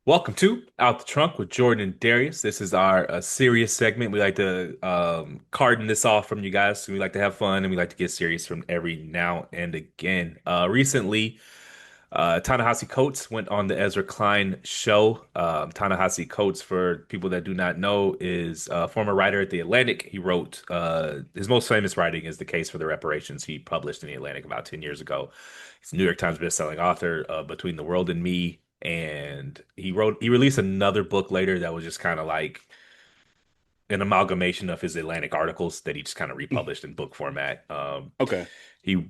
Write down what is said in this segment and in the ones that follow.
Welcome to Out the Trunk with Jordan and Darius. This is our serious segment. We like to carton this off from you guys. We like to have fun and we like to get serious from every now and again. Recently, Ta-Nehisi Coates went on the Ezra Klein Show. Ta-Nehisi Coates, for people that do not know, is a former writer at The Atlantic. He wrote his most famous writing is The Case for the Reparations he published in The Atlantic about 10 years ago. He's a New York Times bestselling author, Between the World and Me. And he released another book later that was just kind of like an amalgamation of his Atlantic articles that he just kind of Mm. republished in book format. Okay. He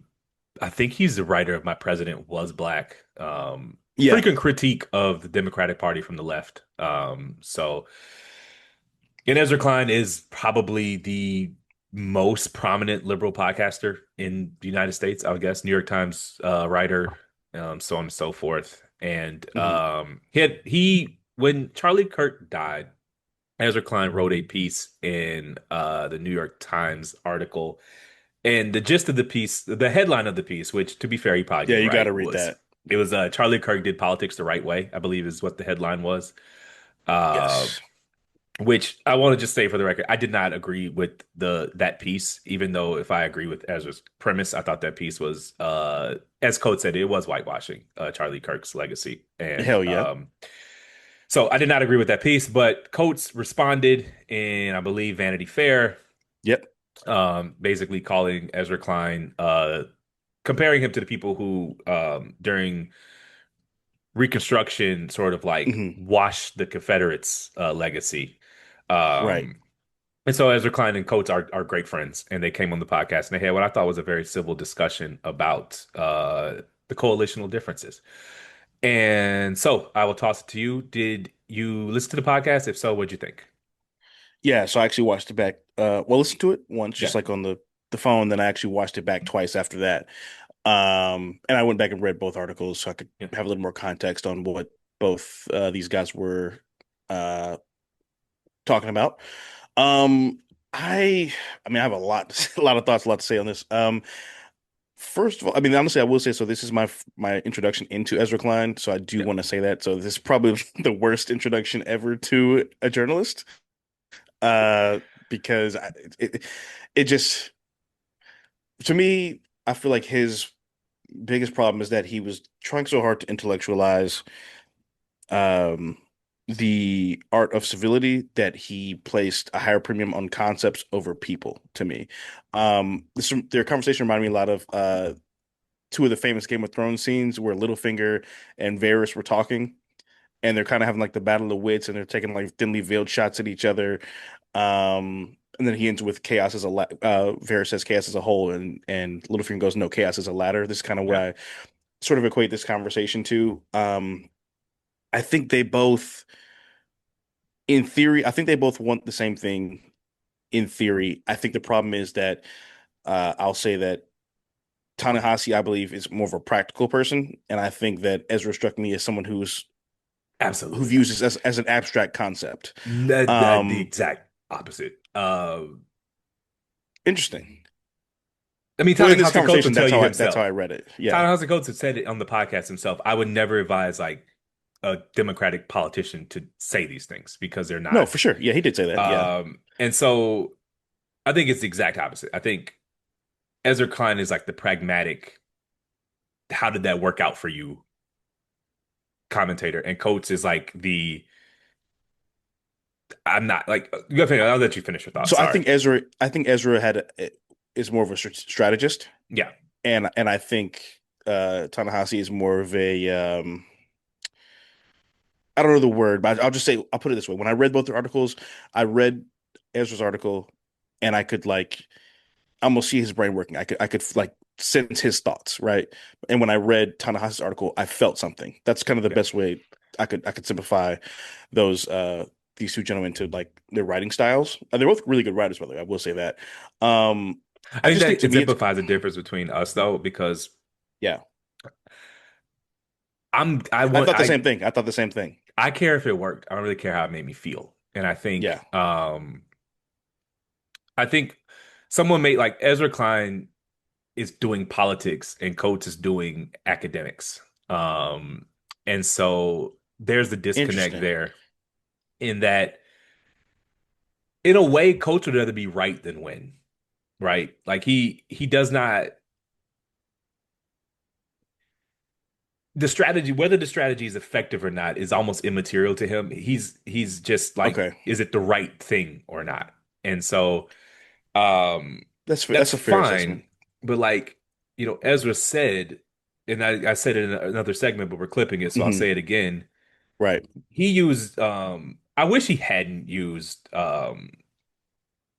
I think he's the writer of My President Was Black. Yeah. Frequent critique of the Democratic Party from the left. And Ezra Klein is probably the most prominent liberal podcaster in the United States, I would guess. New York Times writer, so on and so forth. And Hmm. when Charlie Kirk died, Ezra Klein wrote a piece in the New York Times article. And the gist of the piece, the headline of the piece, which to be fair, he probably Yeah, didn't you got to write, read was that. it was Charlie Kirk did politics the right way, I believe is what the headline was. Uh, Yes. which I want to just say for the record, I did not agree with the that piece, even though if I agree with Ezra's premise, I thought that piece was as Coates said, it was whitewashing Charlie Kirk's legacy. And Hell yeah. so I did not agree with that piece, but Coates responded in, I believe, Vanity Fair, Yep. basically calling Ezra Klein, comparing him to the people who, during Reconstruction, sort of like Hmm. washed the Confederates' legacy. Right. Um, and so Ezra Klein and Coates are great friends, and they came on the podcast and they had what I thought was a very civil discussion about the coalitional differences. And so I will toss it to you. Did you listen to the podcast? If so, what'd you think? Yeah. So I actually watched it back. Well, listened to it once, just Yeah. like on the phone. Then I actually watched it back twice after that. And I went back and read both articles so I could Yeah. have a little more context on what both these guys were uh talking about. Um, I, I mean, I have a lot, a lot of thoughts, a lot to say on this. First of all, I mean, honestly, I will say so. This is my introduction into Ezra Klein, so I do Yeah. want to say that. So this is probably the worst introduction ever to a journalist, uh, because it just to me, I feel like his biggest problem is that he was trying so hard to intellectualize um the art of civility that he placed a higher premium on concepts over people to me. Their conversation reminded me a lot of two of the famous Game of Thrones scenes where Littlefinger and Varys were talking, and they're kind of having like the battle of wits, and they're taking like thinly veiled shots at each other. And then he ends with chaos as Varys says chaos as a whole, and Littlefinger goes, no, chaos is a ladder. This is kind of what Yeah. I sort of equate this conversation to. I think they both, in theory, I think they both want the same thing in theory. I think the problem is that I'll say that Ta-Nehisi, I believe, is more of a practical person, and I think that Ezra struck me as someone who Absolutely views not. this as an abstract concept. That the Um, exact opposite. Interesting. I mean, Well, in this Ta-Nehisi Coates will conversation, tell you that's how himself. I read it. Yeah. Ta-Nehisi Coates has said it on the podcast himself. I would never advise like a Democratic politician to say these things because they're No, not. for sure. Yeah, he did say that. Yeah. And so I think it's the exact opposite. I think Ezra Klein is like the pragmatic, how did that work out for you commentator, and Coates is like the I'm not like you gotta finish. I'll let you finish your thought. So Sorry. I think Ezra is more of a strategist, Yeah. and I think Ta-Nehisi is more of a I don't know the word, but I'll just say I'll put it this way. When I read both the articles, I read Ezra's article, and I could like almost see his brain working. I could like sense his thoughts, right? And when I read Ta-Nehisi's article, I felt something. That's kind of the Yeah. best way I could simplify those these two gentlemen to like their writing styles. And they're both really good writers, by the way. I will say that. I I think just think that to me it's exemplifies the difference between us though, because yeah. I I want thought the same thing. I thought the same thing. I care if it worked. I don't really care how it made me feel. And Yeah. I think someone made like Ezra Klein is doing politics and Coates is doing academics. And so there's the disconnect Interesting. there in that, in a way, Coach would rather be right than win, right? Like he does not the strategy, whether the strategy is effective or not, is almost immaterial to him. He's just like, Okay. is it the right thing or not? And so um That's that's a fair assessment. fine. But like, Ezra said, and I said it in another segment, but we're clipping it, so I'll Hmm. say it again. Right. He used I wish he hadn't used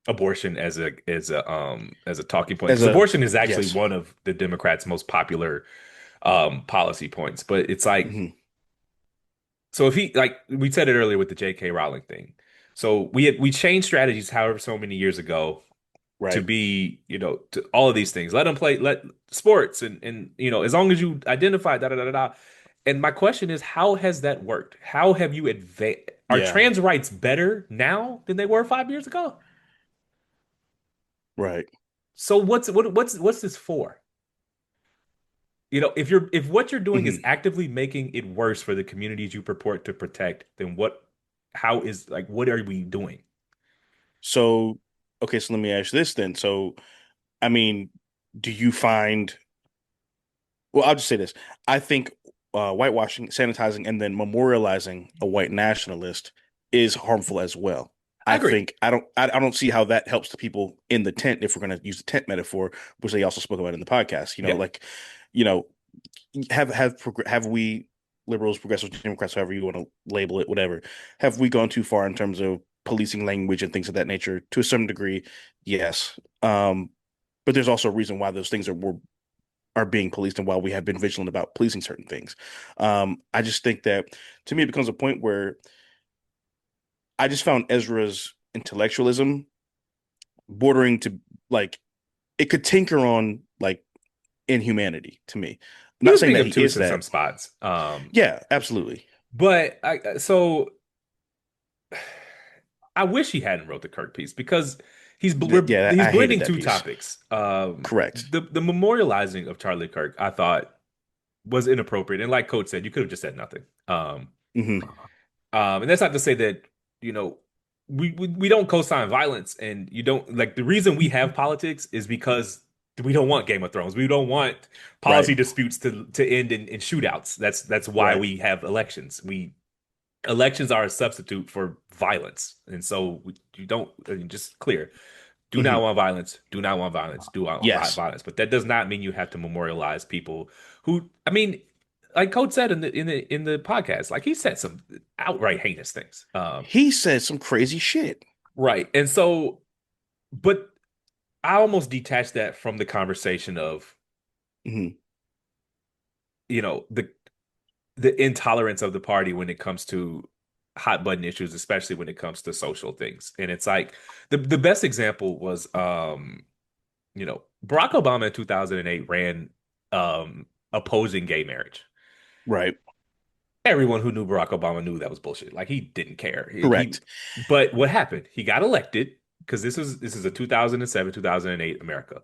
abortion as a talking point, As because a abortion is actually yes. one of the Democrats' most popular policy points. But it's like, Hmm. so if he, like we said it earlier with the J.K. Rowling thing. So we changed strategies however so many years ago to Right. be, to all of these things. Let them play, let sports, and as long as you identify da da da da da. And my question is, how has that worked? How have you advanced? Are Yeah. trans rights better now than they were 5 years ago? Right. So what's this for? If what you're doing is Hmm. actively making it worse for the communities you purport to protect, then what are we doing? So, okay, so let me ask you this then. So, I mean, do you find, well, I'll just say this. I think whitewashing, sanitizing, and then memorializing a white nationalist is harmful as well. I I agree. think I don't see how that helps the people in the tent if we're going to use the tent metaphor, which they also spoke about in the podcast. Yeah. Like, you know, have we liberals, progressives, Democrats, however you want to label it, whatever, have we gone too far in terms of policing language and things of that nature? To a certain degree, yes. But there's also a reason why those things are being policed and why we have been vigilant about policing certain things. I just think that to me it becomes a point where I just found Ezra's intellectualism bordering to like it could tinker on like inhumanity to me. I'm He not was saying being that he obtuse is in some that. spots. Yeah, absolutely. But I wish he hadn't wrote the Kirk piece, because Yeah, he's I hated blending that two piece. topics. Correct. The memorializing of Charlie Kirk, I thought, was inappropriate. And like Coach said, you could have just said nothing. Hmm. And that's not to say that, you know, we don't co-sign violence, and you don't, like, the reason we have politics is because we don't want Game of Thrones. We don't want Right. policy disputes to end in shootouts. That's why Right. we have elections. We Elections are a substitute for violence. And so you don't, just clear. Do not Hmm. want violence. Do not want violence. Do not want Yes. violence. But that does not mean you have to memorialize people who, I mean, like Coach said in the podcast, like, he said some outright heinous things. He said some crazy shit. Right. And so, but I almost detach that from the conversation of, Hmm. you know, the intolerance of the party when it comes to hot button issues, especially when it comes to social things. And it's like, the best example was, Barack Obama in 2008 ran opposing gay marriage. Right. Everyone who knew Barack Obama knew that was bullshit. Like, he didn't care. Correct. But what happened? He got elected, because this is a 2007, 2008 America.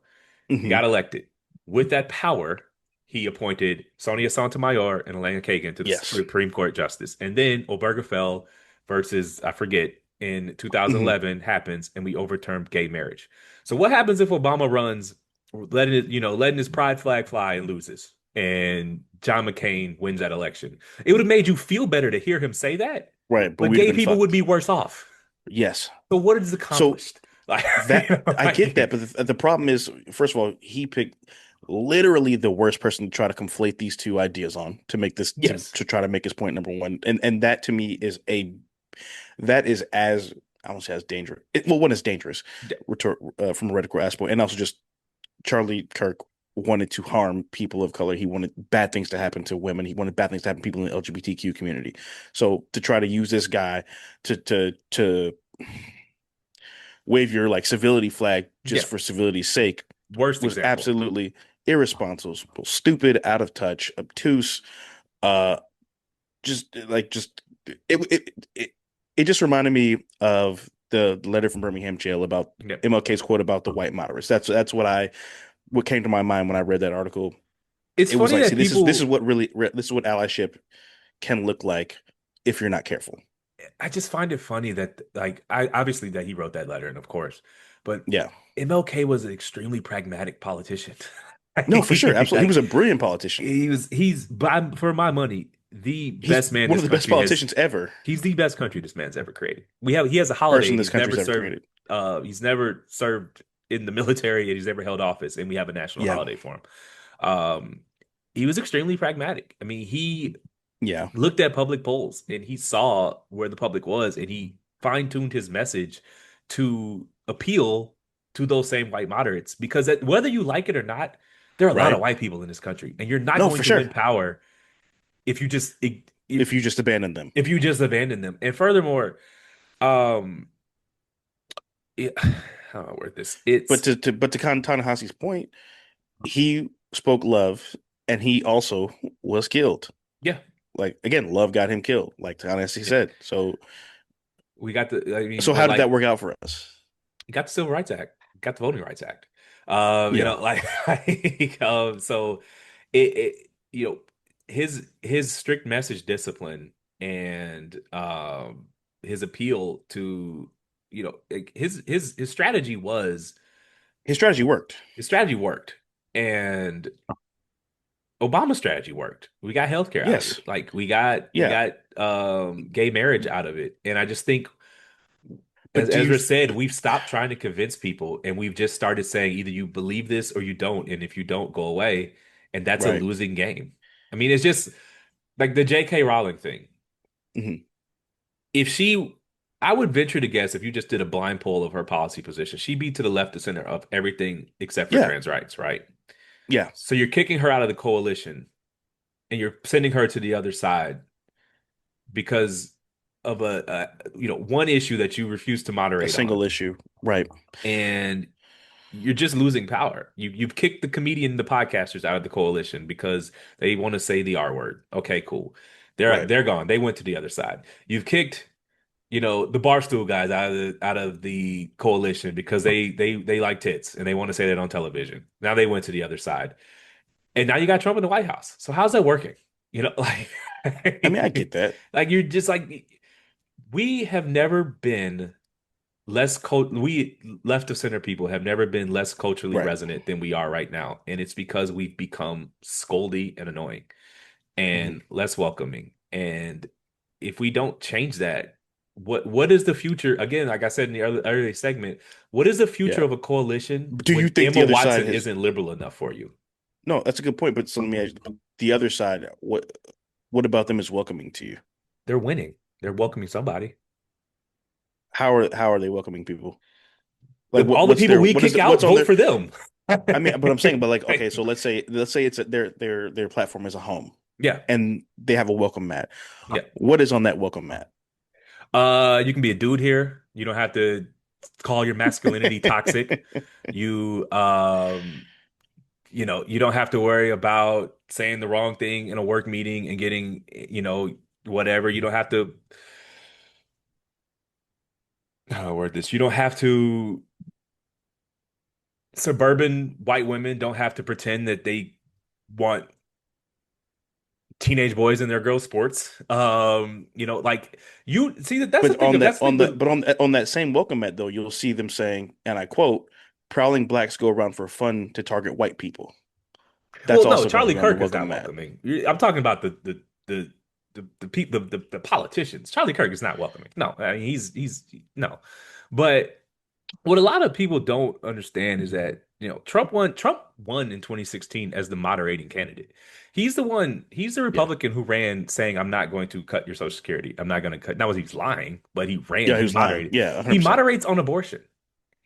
He Hmm. got elected. With that power, he appointed Sonia Sotomayor and Elena Kagan to the Yes. Supreme Court Justice. And then Obergefell versus, I forget, in Hmm. 2011 happens, and we overturned gay marriage. So what happens if Obama runs, letting his pride flag fly, and loses, and John McCain wins that election? It would have made you feel better to hear him say that, Right. But but we'd have gay been people would fucked. be worse off. Yes. So what is So accomplished? Like, that I get that, like, but the problem is, first of all, he picked literally the worst person to try to conflate these two ideas on to make this yes. to try to make his point number one, and that to me is a that is as I don't say as dangerous. Well, one is dangerous, from a radical aspect, and also just Charlie Kirk wanted to harm people of color. He wanted bad things to happen to women. He wanted bad things to happen to people in the LGBTQ community. So to try to use this guy to wave your like civility flag just Yeah. for civility's sake Worst was example. absolutely irresponsible, stupid, out of touch, obtuse. Uh, just it just reminded me of the letter from Birmingham jail about Yeah. MLK's quote about the white moderates. That's what came to my mind when I read that article. It's It was funny like, that see, this is people, what really this is what allyship can look like if you're not careful. I just find it funny that like I obviously that he wrote that letter, and of course, but Yeah. MLK was an extremely pragmatic politician. No, for sure. Absolutely. He Like was a brilliant politician. he's by for my money the He's best man one this of the best country has. politicians ever, He's the best country this man's ever created. He has a holiday. person this country's ever created. He's never served in the military and he's never held office, and we have a national Yeah. holiday for him. Um, he was extremely pragmatic. I mean, he Yeah. looked at public polls and he saw where the public was, and he fine-tuned his message to appeal to those same white moderates, because whether you like it or not, there are a lot of Right. white people in this country, and you're not No, going for to sure. win power if you just if, If you just abandon them. if you just abandon them. And furthermore, um how do I word this? But It's to Ta-Nehisi's point, he spoke love and he also was killed. yeah, Like again, love got him killed, like Ta-Nehisi yeah. said. So We got the I mean, so but how did that like work out for us? you got the Civil Rights Act, got the Voting Rights Act. Yeah. Like, so it his strict message discipline and his appeal to like, his strategy was His strategy worked. his strategy worked, and Obama's strategy worked. We got healthcare out of Yes. it. Like we Yeah. got gay marriage out of it. And I just think, as But do you Ezra said, we've stopped trying to convince people and we've just started saying either you believe this or you don't. And if you don't, go away. And that's a right. losing game. I mean, it's just like the J.K. Rowling thing. Hmm. If she, I would venture to guess if you just did a blind poll of her policy position, she'd be to the left or center of everything except for Yeah. trans rights, right? Yeah. So you're kicking her out of the coalition and you're sending her to the other side because of one issue that you refuse to A moderate on, single issue. Right. and you're just losing power. You've kicked the comedian, the podcasters out of the coalition because they want to say the R word. Okay, cool. Right. They're gone. They went to the other side. You've kicked, the barstool guys out of the coalition because they like tits and they want to say that on television. Now they went to the other side. And now you got Trump in the White House. So how's that working? Like I mean, I get that. like you're just like we have never been we left of center people have never been less culturally Right. resonant than we are right now. And it's because we've become scoldy and annoying Hmm. and less welcoming. And if we don't change that, what is the future? Again, like I said in the early segment, what is the future Yeah. of a coalition Do you when think the Emma other side Watson has isn't liberal enough for you? no, that's a good point. But so let me ask you, the other side, what about them is welcoming to you? They're winning. They're welcoming somebody. How are they welcoming people? Like All the people we what is kick what's out on vote their for them. I mean, but I'm saying, but like, okay, so let's say it's their platform is a home Yeah, and they have a welcome mat. yeah. What is on that welcome mat? You can be a dude here. You don't have to call your masculinity toxic. You you don't have to worry about saying the wrong thing in a work meeting and getting, whatever. You don't have to how do I word this. You don't have to suburban white women don't have to pretend that they want teenage boys in their girl sports. Like you see that's the But thing. That's the thing. on that same welcome mat though, you'll see them saying, and I quote, "Prowling blacks go around for fun to target white people." That's Well, no, also going to Charlie be on the Kirk is welcome not mat. welcoming. I'm talking about the politicians. Charlie Kirk is not welcoming. No, I mean he's no. But what a lot of people don't understand is that, Trump won in 2016 as the moderating candidate. He's the Yeah, Republican who ran saying, I'm not going to cut your Social Security. I'm not going to cut. Not was he's lying, but he ran, yeah, he he was lying. moderated. Yeah, He 100%. moderates on abortion.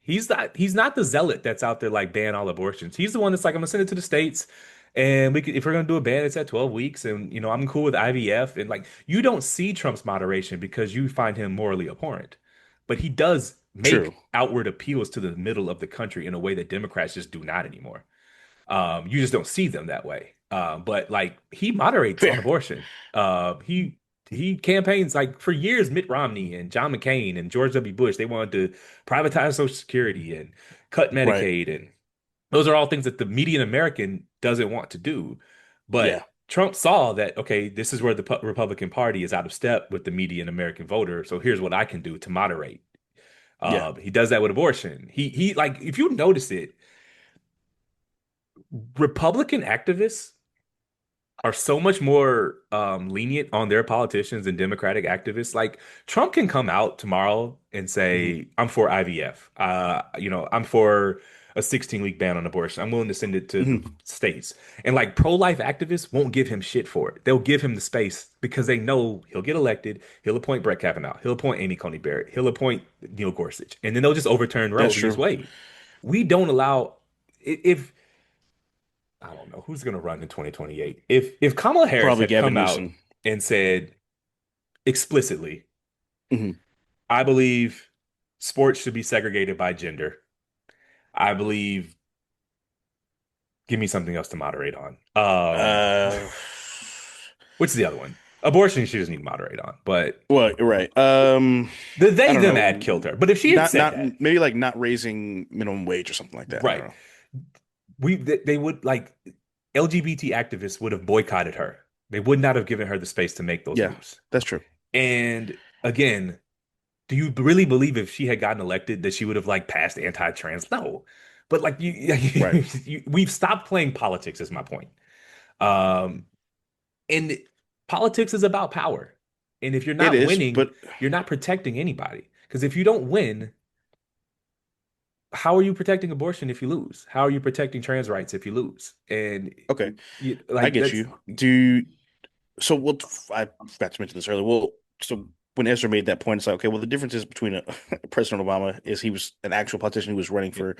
He's not the zealot that's out there like ban all abortions. He's the one that's like, I'm gonna send it to the states. And if we're gonna do a ban, it's at 12 weeks. And I'm cool with IVF. And like you don't see Trump's moderation because you find him morally abhorrent. But he does True. make outward appeals to the middle of the country in a way that Democrats just do not anymore. You just don't see them that way. But like he moderates on Fair. abortion. He campaigns like for years. Mitt Romney and John McCain and George W. Bush, they wanted to privatize Social Security and cut Right. Medicaid, and those are all things that the median American doesn't want to do. But Yeah. Trump saw that, okay, this is where the Republican Party is out of step with the median American voter. So here's what I can do to moderate. Yeah. He does that with abortion. He like if you notice it, Republican activists are so much more lenient on their politicians than Democratic activists. Like Trump can come out tomorrow and Hmm. say, "I'm for IVF. I'm for a 16-week ban on abortion. I'm willing to send it to the Hmm. states." And like pro-life activists won't give him shit for it. They'll give him the space because they know he'll get elected. He'll appoint Brett Kavanaugh. He'll appoint Amy Coney Barrett. He'll appoint Neil Gorsuch, and then they'll just overturn Roe That's v. true. Wade. We don't allow if I don't know who's going to run in 2028. If Kamala Harris Probably had Gavin come out Newsom. and said explicitly, Hmm. I believe sports should be segregated by gender. I believe, give me something else to moderate on. Uh, What's the other one? Abortion she doesn't need to moderate on, but well, you're right. the I they don't them ad killed know. her. But if she had said Not that, maybe like not raising minimum wage or something like that. I don't right, know. they would like LGBT activists would have boycotted her. They would not have given her the space to make those Yeah, moves. that's true. And again, do you really believe if she had gotten elected that she would have like passed anti-trans? No. But like Right. we've stopped playing politics is my point. Um, and politics is about power. And if you're It not is, winning, but you're not protecting anybody. Because if you don't win, how are you protecting abortion if you lose? How are you protecting trans rights if you lose? And okay, I like get that's you. Do so. Well, I forgot to mention this earlier. Well, so when Ezra made that point, it's like, okay, well, the differences between President Obama is he was an actual politician who was running for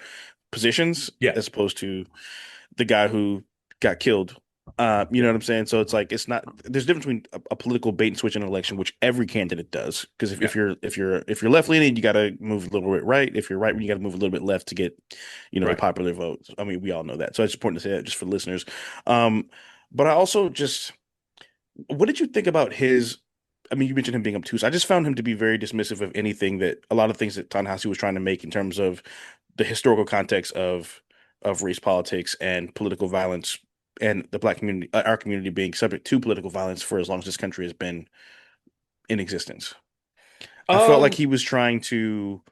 positions yeah, as opposed to the guy who got killed. You know what I'm saying? So it's like it's not there's a difference between a political bait and switch in an election, which every candidate does. Because yeah. if you're left leaning, you got to move a little bit right. If you're right, you got to move a little bit left to get, a Right. popular vote. I mean, we all know that. So it's important to say that just for listeners. Um, but I also just, what did you think about his? I mean, you mentioned him being obtuse. I just found him to be very dismissive of anything that a lot of things that Ta-Nehisi was trying to make in terms of the historical context of race politics and political violence and the black community, our community being subject to political violence for as long as this country has been in existence. I felt like Um, he was trying to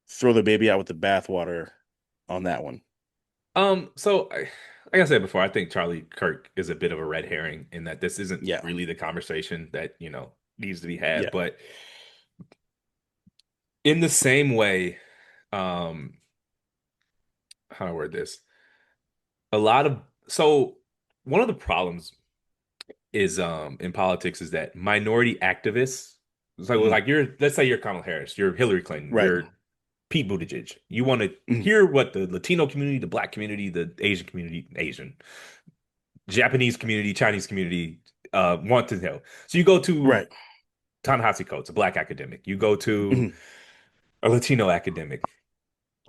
throw the baby out with the bathwater on that one. like I said before, I think Charlie Kirk is a bit of a red herring in that this isn't Yeah, really the conversation that, needs to be had. yeah. But in the same way, um, how do I word this? A lot of so one of the problems is in politics is that minority activists, it's Mhm. like you're let's say you're Kamala Harris, you're Hillary Clinton, Right. you're Pete Buttigieg. You want to Mhm. hear what the Latino community, the Black community, the Asian community, Japanese community, Chinese community want to know. So you go to Right. Ta-Nehisi Coates, a Black academic. You go to Mhm. a Latino academic.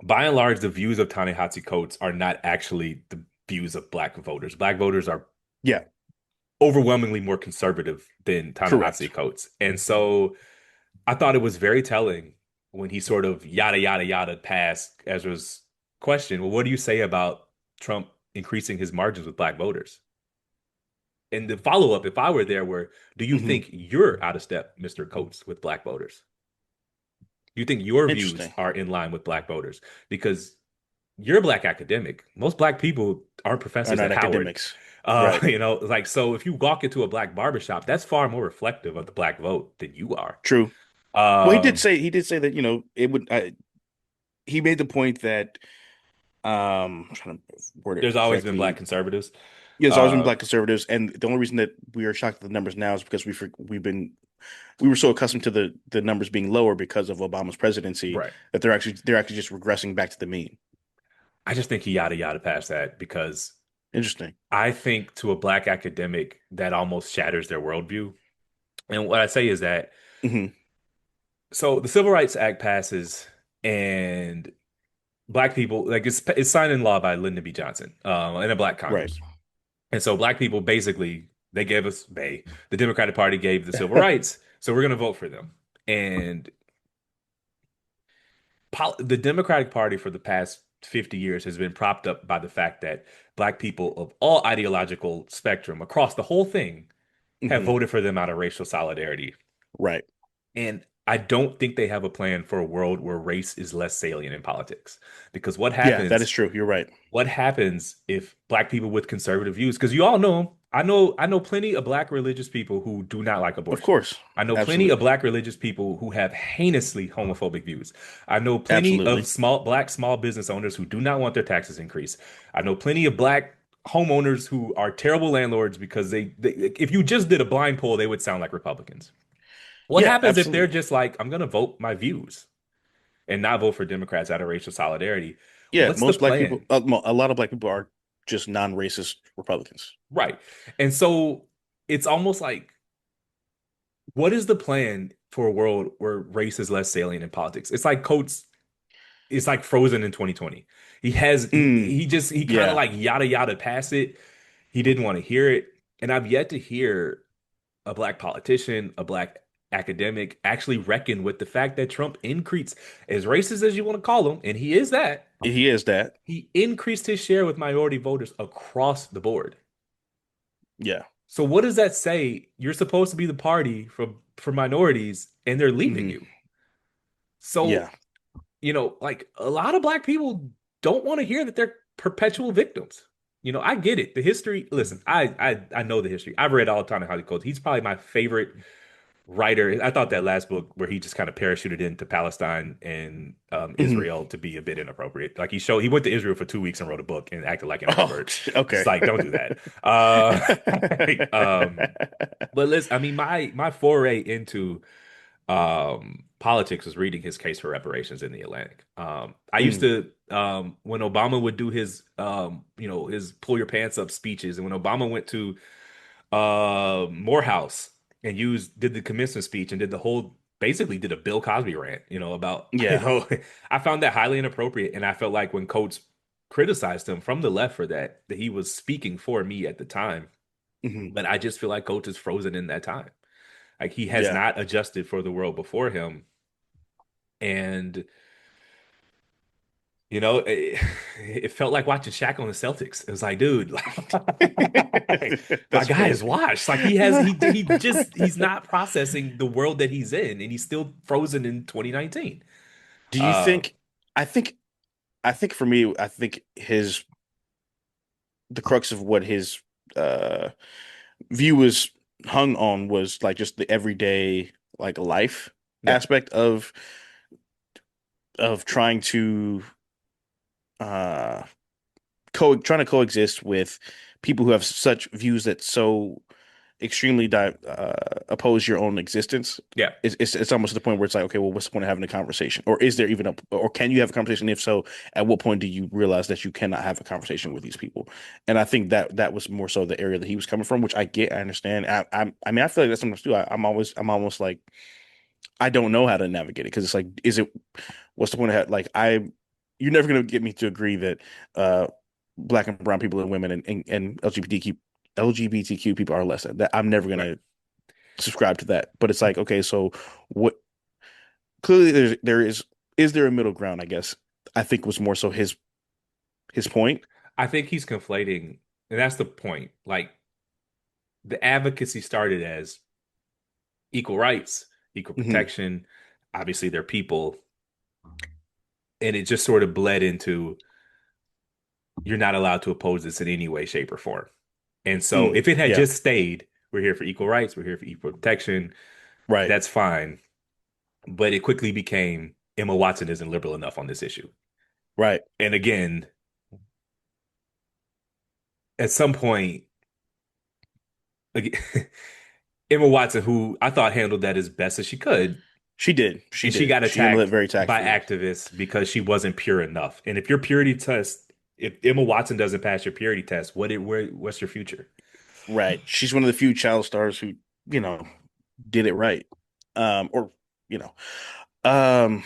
By and large, the views of Ta-Nehisi Coates are not actually the views of Black voters. Black voters are Yeah, overwhelmingly more conservative than Ta-Nehisi correct. Coates. And so I thought it was very telling when he sort of yada, yada, yada past Ezra's question. Well, what do you say about Trump increasing his margins with Black voters? And the follow up, if I were there, were do you Mhm. think you're out of step, Mr. Coates, with Black voters? You think your views Interesting. are in line with Black voters? Because you're a Black academic. Most Black people aren't Are professors not at Howard. academics. Right. Like so if you walk into a Black barbershop, that's far more reflective of the Black vote than you are. True. Well, Um, he did say that, it would he made the point that I'm trying to word it there's always been Black correctly. conservatives. Yeah, there's always been Uh, black conservatives, and the only reason that we are shocked at the numbers now is because we were so accustomed to the numbers being lower because of Obama's presidency right. that they're actually just regressing back to the mean. I just think he yada yada past that because Interesting. I think to a Black academic that almost shatters their worldview. And what I say is that Hmm. so the Civil Rights Act passes and Black people like it's signed in law by Lyndon B. Johnson in a Black Right. Congress. And so Black people basically they gave us the Democratic Party gave the civil rights, so we're going to vote for them. And the Democratic Party for the past 50 years has been propped up by the fact that black people of all ideological spectrum across the whole thing have Hmm. voted for them out of racial solidarity. Right. And I don't think they have a plan for a world where race is less salient in politics. Because Yeah, that is true. You're right. what happens if black people with conservative views, because you all know 'em. I know plenty of black religious people who do not like Of abortion. course. I know plenty of Absolutely. black religious people who have heinously homophobic views. I know plenty of Absolutely. small business owners who do not want their taxes increased. I know plenty of black homeowners who are terrible landlords because they if you just did a blind poll, they would sound like Republicans. What Yeah, happens if they're absolutely. just like, I'm gonna vote my views and not vote for Democrats out of racial solidarity? Yeah, What's the most black people, plan? a lot of black people are just non-racist Republicans. Right. And so it's almost like, what is the plan for a world where race is less salient in politics? It's like Coates is like frozen in 2020. Mm, He kind of yeah, like yada yada past it. He didn't want to hear it. And I've yet to hear a black politician, a black academic actually reckon with the fact that Trump increased, as racist as you want to call him, and he is that, he is that. he increased his share with minority voters across the board. Yeah. So what does that say? You're supposed to be the party for minorities and they're leaving Hmm. you. So, Yeah. like a lot of black people don't want to hear that they're perpetual victims. I get it. The history, listen, I know the history. I've read all Ta-Nehisi Coates. He's probably my favorite writer. I thought that last book where he just kind of parachuted into Palestine and Hmm. Israel to be a bit inappropriate. Like he went to Israel for 2 weeks and wrote a book and acted like an Oh, expert. It's okay. like, don't do that. But listen, I mean, my foray into politics was reading his case for reparations in the Atlantic. I used Mm, to when Obama would do his his pull your pants up speeches, and when Obama went to Morehouse and did the commencement speech and did the whole basically did a Bill Cosby rant, about yeah. I found that highly inappropriate, and I felt like when Coates criticized him from the left for that he was speaking for me at the time. Hmm. But I just feel like Coates is frozen in that time. Like he has Yeah. not adjusted for the world before him. And, it felt like watching Shaq on the Celtics. It was like, dude, like, my That's guy funny. is washed. Like he's not processing the world that he's in, and he's still frozen in 2019. Do you Uh, think, I think, I think for me, I think the crux of what his uh view was hung on was like just the everyday like life yeah, aspect of trying to uh trying to coexist with people who have such views that so extremely oppose your own existence. yeah, It's almost to the point where it's like, okay, well, what's the point of having a conversation? Or is there even or can you have a conversation? If so, at what point do you realize that you cannot have a conversation with these people? And I think that was more so the area that he was coming from, which I get, I understand. I mean, I feel like that's sometimes too. I'm almost like I don't know how to navigate it because it's like, what's the point of like you're never going to get me to agree that uh black and brown people and women and LGBTQ people are less than that. I'm never going right. to subscribe to that. But it's like, okay, so what clearly is there a middle ground, I guess. I think was more so his point. I think he's conflating, and that's the point. Like the advocacy started as equal rights, equal Hmm. protection. Obviously, they're people, and it just sort of bled into you're not allowed to oppose this in any way, shape, or form. And so Mm, if it had yeah, just stayed, we're here for equal rights, we're here for equal protection, right, that's fine. But it quickly became Emma Watson isn't liberal enough on this issue. right. And again, at some point, again, Emma Watson, who I thought handled that as best as she could, She did. She and she did. got She handled it attacked very by tactfully. activists because she wasn't pure enough. And if your purity test, if Emma Watson doesn't pass your purity test, what's your future? Right. She's one of the few child stars who, you know, did it right. Or, you know. Um,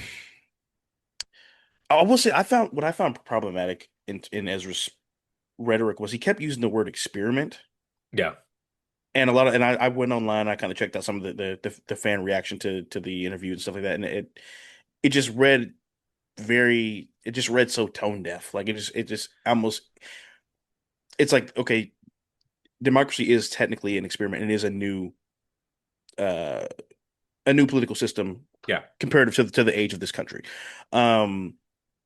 I will say I found problematic in Ezra's rhetoric was he kept using the word experiment. Yeah. And I went online, I kind of checked out some of the fan reaction to the interview and stuff like that. And it just read very it just read so tone deaf. Like it just almost it's like, okay, democracy is technically an experiment and it is uh a new political system Yeah. comparative to the age of this country. Um,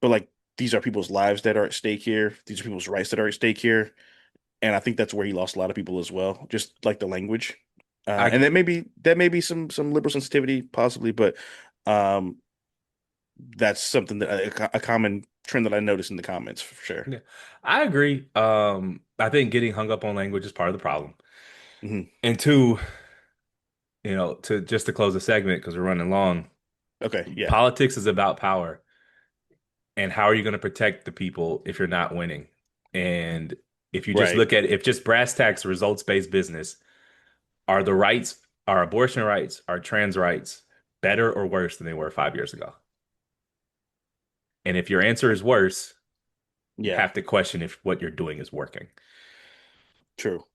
but like these are people's lives that are at stake here. These are people's rights that are at stake here. And I think that's where he lost a lot of people as well, just like the language. I And that may be some liberal sensitivity possibly, but um, that's something that a common trend that I noticed in the comments for sure. yeah, I agree. I think getting hung up on language is part of the problem. Hmm. And two, to just to close the segment because we're running long, Okay, yeah, politics is about power. And how are you going to protect the people if you're not winning? And if you just right, look at if just brass tacks, results-based business, are the rights, are abortion rights, are trans rights better or worse than they were 5 years ago? And if your answer is worse, you yeah, have to question if what you're doing is working. true.